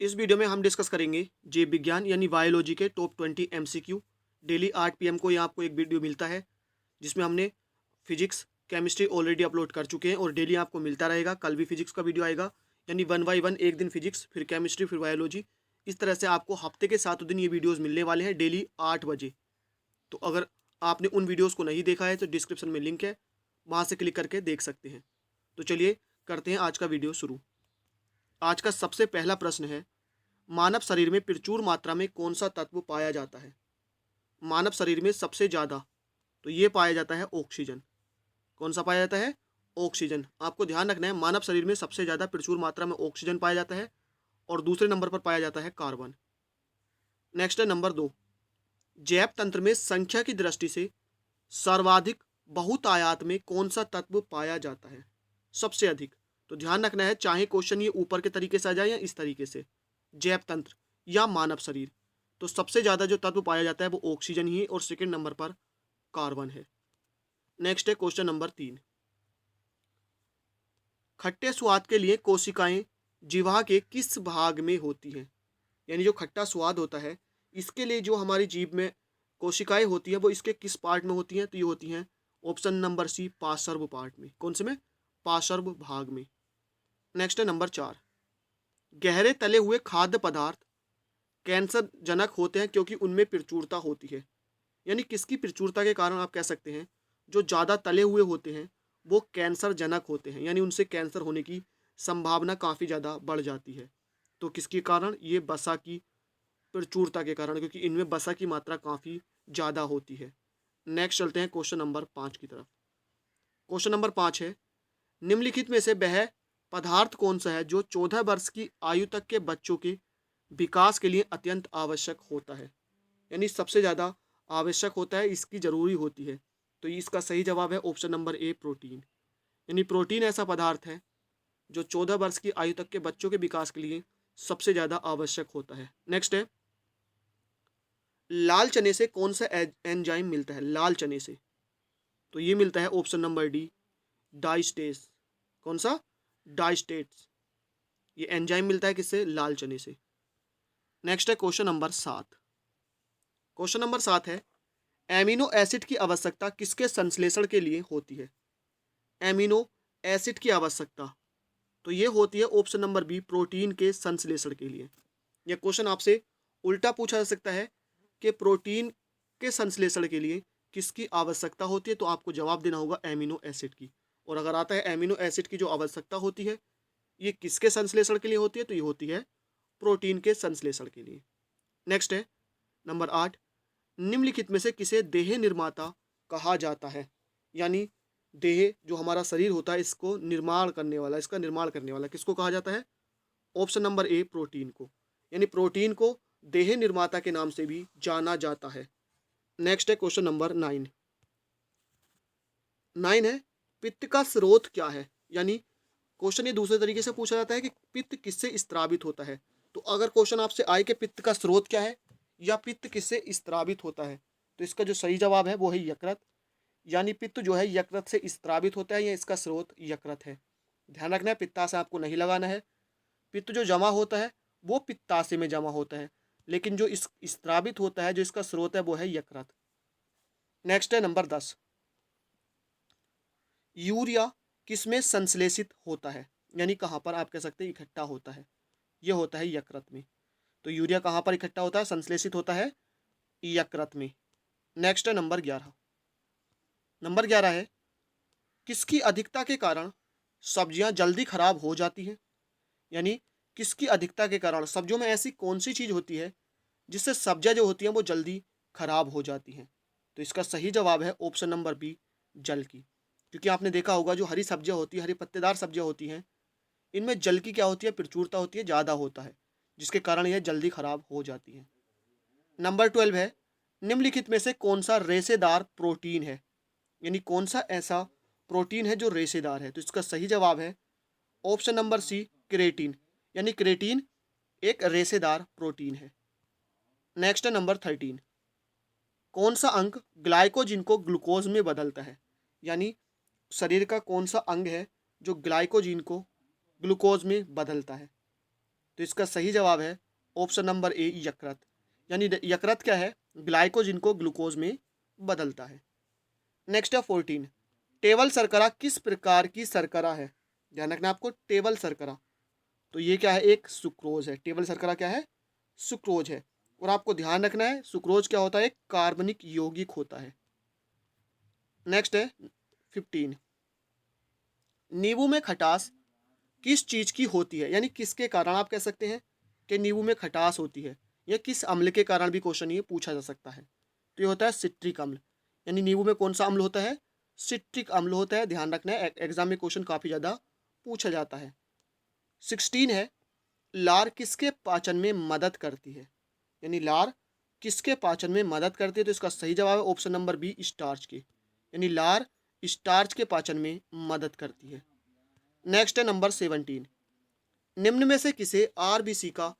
इस वीडियो में हम डिस्कस करेंगे जीव विज्ञान यानी बायोलॉजी के टॉप 20 एमसीक्यू। डेली 8 पीएम को यहाँ आपको एक वीडियो मिलता है जिसमें हमने फिजिक्स केमिस्ट्री ऑलरेडी अपलोड कर चुके हैं और डेली आपको मिलता रहेगा। कल भी फिजिक्स का वीडियो आएगा, यानी 1 बाय 1, एक दिन फिजिक्स फिर केमिस्ट्री फिर बायोलॉजी। इस तरह से आपको हफ्ते के 7 दिन ये वीडियोज़ मिलने वाले हैं डेली 8 बजे। तो अगर आपने उन वीडियोज़ को नहीं देखा है तो डिस्क्रिप्शन में लिंक है, वहाँ से क्लिक करके देख सकते हैं। तो चलिए करते हैं आज का वीडियो शुरू। आज का सबसे पहला प्रश्न है, मानव शरीर में प्रचुर मात्रा में कौन सा तत्व पाया जाता है? मानव शरीर में सबसे ज़्यादा तो ये पाया जाता है ऑक्सीजन। कौन सा पाया जाता है? ऑक्सीजन। आपको ध्यान रखना है, मानव शरीर में सबसे ज़्यादा प्रचुर मात्रा में ऑक्सीजन पाया जाता है और दूसरे नंबर पर पाया जाता है कार्बन। नेक्स्ट है नंबर 2, जैव तंत्र में संख्या की दृष्टि से सर्वाधिक बहुतायत में कौन सा तत्व पाया जाता है? सबसे अधिक। तो ध्यान रखना है, चाहे क्वेश्चन ये ऊपर के तरीके से आ जाए या इस तरीके से, जैव तंत्र या मानव शरीर, तो सबसे ज़्यादा जो तत्व पाया जाता है वो ऑक्सीजन ही है और सेकंड नंबर पर कार्बन है। नेक्स्ट है क्वेश्चन नंबर 3, खट्टे स्वाद के लिए कोशिकाएं जीवा के किस भाग में होती हैं? यानी जो खट्टा स्वाद होता है इसके लिए जो हमारी जीभ में कोशिकाएं होती है वो इसके किस पार्ट में होती हैं? तो ये होती हैं ऑप्शन नंबर सी, पार्श्व पार्ट में। कौन से में? पार्श्व भाग में। नेक्स्ट है नंबर 4, गहरे तले हुए खाद्य पदार्थ कैंसर जनक होते हैं क्योंकि उनमें प्रचुरता होती है। यानी किसकी प्रचुरता के कारण आप कह सकते हैं जो ज़्यादा तले हुए होते हैं वो कैंसर जनक होते हैं, यानी उनसे कैंसर होने की संभावना काफ़ी ज़्यादा बढ़ जाती है। तो किसके कारण? ये वसा की प्रचुरता के कारण, क्योंकि इनमें वसा की मात्रा काफ़ी ज़्यादा होती है। नेक्स्ट चलते हैं क्वेश्चन नंबर 5 की तरफ। क्वेश्चन नंबर 5 है, निम्नलिखित में से वह पदार्थ कौन सा है जो 14 वर्ष की आयु तक के बच्चों के विकास के लिए अत्यंत आवश्यक होता है? यानी सबसे ज़्यादा आवश्यक होता है, इसकी ज़रूरी होती है। तो इसका सही जवाब है ऑप्शन नंबर ए, प्रोटीन। यानी प्रोटीन ऐसा पदार्थ है जो 14 वर्ष की आयु तक के बच्चों के विकास के लिए सबसे ज़्यादा आवश्यक होता है। नेक्स्ट है, लाल चने से कौन सा एंजाइम मिलता है? लाल चने से तो ये मिलता है ऑप्शन नंबर डी, डाइस्टेस। कौन सा? डाइस्टेट्स। ये एंजाइम मिलता है किससे? लाल चने से। नेक्स्ट है क्वेश्चन नंबर 7। क्वेश्चन नंबर 7 है, एमिनो एसिड की आवश्यकता किसके संश्लेषण के लिए होती है? एमिनो एसिड की आवश्यकता तो ये होती है ऑप्शन नंबर बी, प्रोटीन के संश्लेषण के लिए। यह क्वेश्चन आपसे उल्टा पूछा जा सकता है कि प्रोटीन के संश्लेषण के लिए किसकी आवश्यकता होती है, तो आपको जवाब देना होगा एमिनो एसिड की। और अगर आता है एमिनो एसिड की जो आवश्यकता होती है ये किसके संश्लेषण के लिए होती है, तो ये होती है प्रोटीन के संश्लेषण के लिए। नेक्स्ट है नंबर 8, निम्नलिखित में से किसे देह निर्माता कहा जाता है? यानी देह जो हमारा शरीर होता है इसको निर्माण करने वाला, इसका निर्माण करने वाला किसको कहा जाता है? ऑप्शन नंबर ए, प्रोटीन को। यानी प्रोटीन को देह निर्माता के नाम से भी जाना जाता है। नेक्स्ट है क्वेश्चन नंबर 9। 9 है, पित्त का स्रोत क्या है? यानी क्वेश्चन ये दूसरे तरीके से पूछा जाता है कि पित्त किससे स्त्रावित होता है। तो अगर क्वेश्चन आपसे आए कि पित्त का स्रोत क्या है या पित्त किससे स्त्रावित होता है, तो इसका जो सही जवाब है वो है यकृत। यानी पित्त जो है यकृत से स्त्रावित होता है या इसका स्रोत यकृत है। ध्यान रखना है, पित्ताशय आपको नहीं लगाना है। पित्त जो जमा होता है वो पित्ताशय में जमा होता है, लेकिन जो इस स्त्रावित होता है जो इसका स्रोत है वो है यकृत। नेक्स्ट है नंबर 10, यूरिया किसमें संश्लेषित होता है? यानी कहाँ पर आप कह सकते हैं इकट्ठा होता है? ये होता है यकृत में। तो यूरिया कहाँ पर इकट्ठा होता है, संश्लेषित होता है? यकृत में। नेक्स्ट है नंबर 11। नंबर 11 है, किसकी अधिकता के कारण सब्जियां जल्दी खराब हो जाती हैं? यानी किसकी अधिकता के कारण सब्जियों में ऐसी कौन सी चीज़ होती है जिससे सब्जियां जो होती हैं वो जल्दी खराब हो जाती हैं? तो इसका सही जवाब है ऑप्शन नंबर बी, जल की। क्योंकि आपने देखा होगा जो हरी सब्जियां होती हैं, हरी पत्तेदार सब्जियां होती हैं, इनमें जल की क्या होती है? प्रचुरता होती है, ज़्यादा होता है, जिसके कारण यह जल्दी खराब हो जाती हैं। नंबर 12 है, निम्नलिखित में से कौन सा रेशेदार प्रोटीन है? यानी कौन सा ऐसा प्रोटीन है जो रेशेदार है? तो इसका सही जवाब है ऑप्शन नंबर सी, क्रेटीन। यानी क्रेटीन एक रेशेदार प्रोटीन है। नेक्स्ट है नंबर 13, कौन सा अंग ग्लाइकोजिन को ग्लूकोज में बदलता है? यानी शरीर का कौन सा अंग है जो ग्लाइकोजिन को ग्लूकोज में बदलता है? तो इसका सही जवाब है ऑप्शन नंबर ए यकृत। यानी यकृत क्या है, ग्लाइकोजन को ग्लूकोज में बदलता है। नेक्स्ट है 14, टेबल शर्करा किस प्रकार की शर्करा है। ध्यान रखना आपको, टेबल शर्करा, तो ये क्या है, एक सुक्रोज है। टेबल शर्करा क्या है, सुक्रोज है। और आपको ध्यान रखना है सुक्रोज क्या होता है, एक कार्बनिक यौगिक होता है। नेक्स्ट है 15, नींबू में खटास किस चीज की होती है, यानी किसके कारण आप कह सकते हैं कि नींबू में खटास होती है, या किस अम्ल के कारण भी क्वेश्चन ये पूछा जा सकता है। तो ये होता है सिट्रिक अम्ल। यानी नींबू में कौन सा अम्ल होता है, सिट्रिक अम्ल होता है। ध्यान रखना है, एग्जाम में क्वेश्चन काफी ज्यादा पूछा जाता है। 16 है, लार किसके पाचन में मदद करती है। यानी लार किसके पाचन में मदद करती है, तो इसका सही जवाब है ऑप्शन नंबर बी स्टार्च के। यानी लार स्टार्च के पाचन में मदद करती है। नेक्स्ट है नंबर 17, निम्न में से किसे आरबीसी का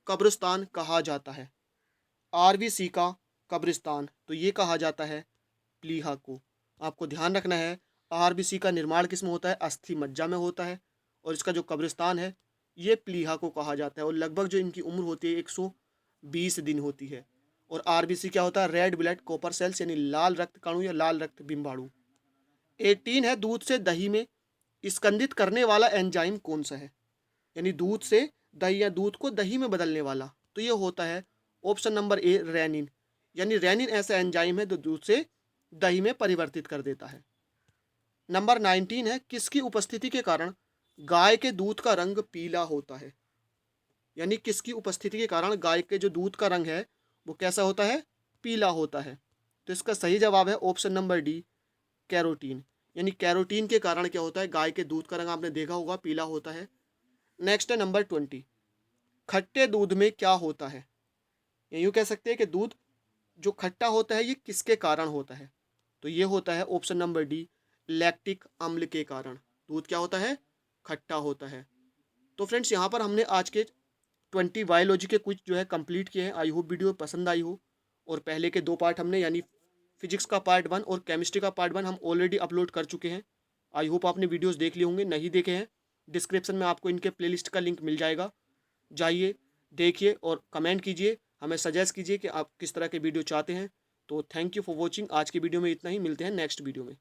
कब्रिस्तान कहा जाता है। आरबीसी का कब्रिस्तान, तो ये कहा जाता है प्लीहा को। आपको ध्यान रखना है आरबीसी का निर्माण किस में होता है, अस्थि मज्जा में होता है। और इसका जो कब्रिस्तान है ये प्लीहा को कहा जाता है। और लगभग जो इनकी उम्र होती है 120 दिन होती है। और आरबीसी क्या होता है, रेड ब्लड कॉपर सेल्स, यानी लाल रक्त कणु या लाल रक्त बिंबाणु। 18 है, दूध से दही में स्कंदित करने वाला एंजाइम कौन सा है। यानी दूध से दही या दूध को दही में बदलने वाला, तो ये होता है ऑप्शन नंबर ए रेनिन। यानी रेनिन ऐसा एंजाइम है जो दूध से दही में परिवर्तित कर देता है। नंबर 19 है, किसकी उपस्थिति के कारण गाय के दूध का रंग पीला होता है। यानी किसकी उपस्थिति के कारण गाय के जो दूध का रंग है वो कैसा होता है, पीला होता है। तो इसका सही जवाब है ऑप्शन नंबर डी कैरोटीन। यानी कैरोटीन के कारण क्या होता है, गाय के दूध का रंग आपने देखा होगा पीला होता है। नेक्स्ट है नंबर 20, खट्टे दूध में क्या होता है। यूँ कह सकते हैं कि दूध जो खट्टा होता है ये किसके कारण होता है, तो ये होता है ऑप्शन नंबर डी लैक्टिक अम्ल के कारण दूध क्या होता है, खट्टा होता है। तो फ्रेंड्स यहाँ पर हमने आज के 20 बायोलॉजी के कुछ जो है कंप्लीट किए हैं। आई होप वीडियो पसंद आई हो। और पहले के 2 पार्ट हमने यानी फिजिक्स का पार्ट 1 और केमिस्ट्री का पार्ट 1 हम ऑलरेडी अपलोड कर चुके हैं। आई होप आपने वीडियोस देख लिए होंगे, नहीं देखे हैं डिस्क्रिप्शन में आपको इनके प्लेलिस्ट का लिंक मिल जाएगा, जाइए देखिए और कमेंट कीजिए, हमें सजेस्ट कीजिए कि आप किस तरह के वीडियो चाहते हैं। तो थैंक यू फॉर वॉचिंग। आज की वीडियो में इतना ही, मिलते हैं नेक्स्ट वीडियो में।